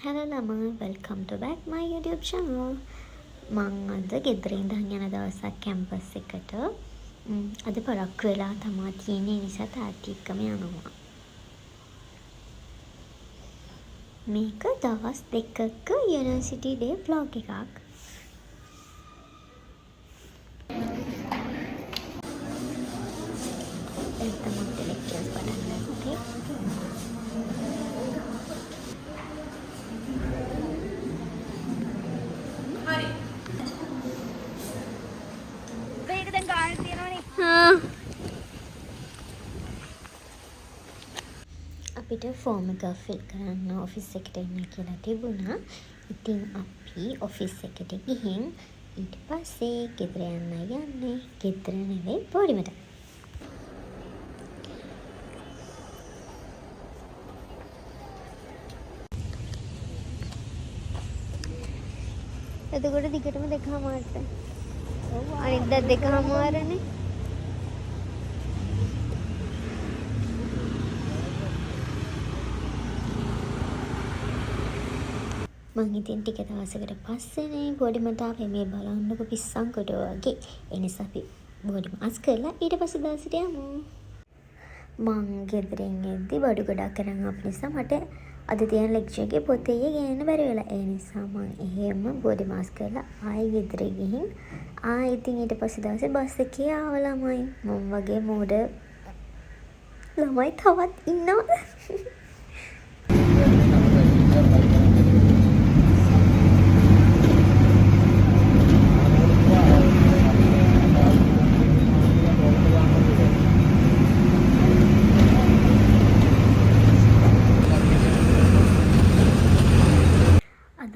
Hello ළමයි, welcome to back my YouTube channel. මං අද ගෙදර ඉඳන් යන දවසක් කැම්පස් එකට. අද පරක්කු වෙලා තමා තියෙන්නේ නිසා තාත්ති එක්කම යනවා. මේක දවස් දෙකක යුනිවර්සිටි ඩේ vlog එකක්. දැන් තමයි ලෙක්චර්ස් පටන් ගන්නේ. අපිට ෆෝම් එක ෆිල් කරන්න ඔෆිස් එකට එන්න කියලා තිබුණා. ඉතින් අපි ඔෆිස් එකට ගිහින් ඊට පස්සේ ගෙදර යන්නේ. ගෙදර නෙවෙයි පොඩිමට. එතකොට දිගටම 2:00ට. අනිද්දා 2:00නේ. මං ඉතින් ටික දවසකට පස්සේනේ බොඩිමට ආවේ මේ බලන්නකො පිස්සන් කොටෝ වගේ. ඒ නිසා අපි බොඩි මාස් කරලා ඊට පස්සේ දවසට යමු. මං ගෙදරින් එද්දි බඩු ගොඩක් කරන් ආපු නිසා මට අද තියෙන ලෙක්චර් එකේ පොතේ ගේන්න බැරි වෙලා. ඒ නිසා මං එහෙම බොඩි මාස් කරලා ආයෙ ගෙදර ගිහින් ඉතින් ඊට පස්සේ දවසේ බස් එකේ ආව ළමයි. මම වගේ මෝඩ ළමයි තවත් ඉන්නවා.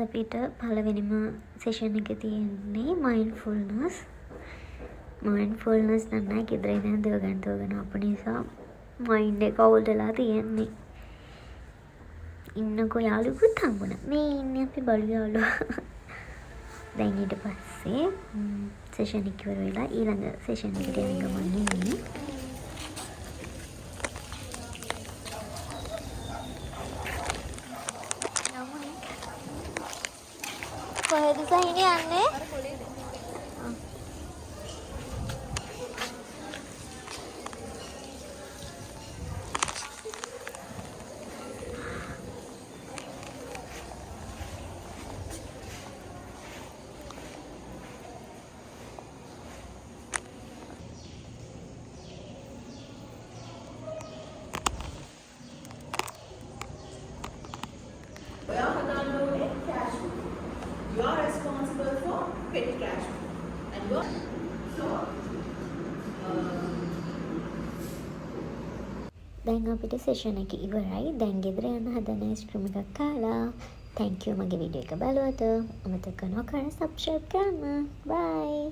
අපිට පළවෙනිම සෙෂන් එක තියෙන්නේ මයින්ඩ්ෆුල්නස් නම් ගෙදර ඉඳන් දවගන්න අප නිසා මයින්ඩ් එක අවුල් වෙලා තියෙන්නේ. ඉන්නකො යාළුවෙකුත් හම්බුණා. මේ ඉන්නේ අපි බලු යාළුවා. දැන් ඊට පස්සේ සෙෂන් එක ඉවර වෙලා ඊළඟ සෙෂන් එකට යන්න ගමන් ඉන්නේ. කොහෙද සහිනේ යන්නේ? You are responsible for petty cash and you are දැන් අපිට සෙෂන් එක ඉවරයි. දැන් ගෙදර යන්න හදන අයිස්ක්‍රීම් එකක් කාලා. thank you මගේ වීඩියෝ එක බලුවට. අමතක නොකර subscribe කරන්න. bye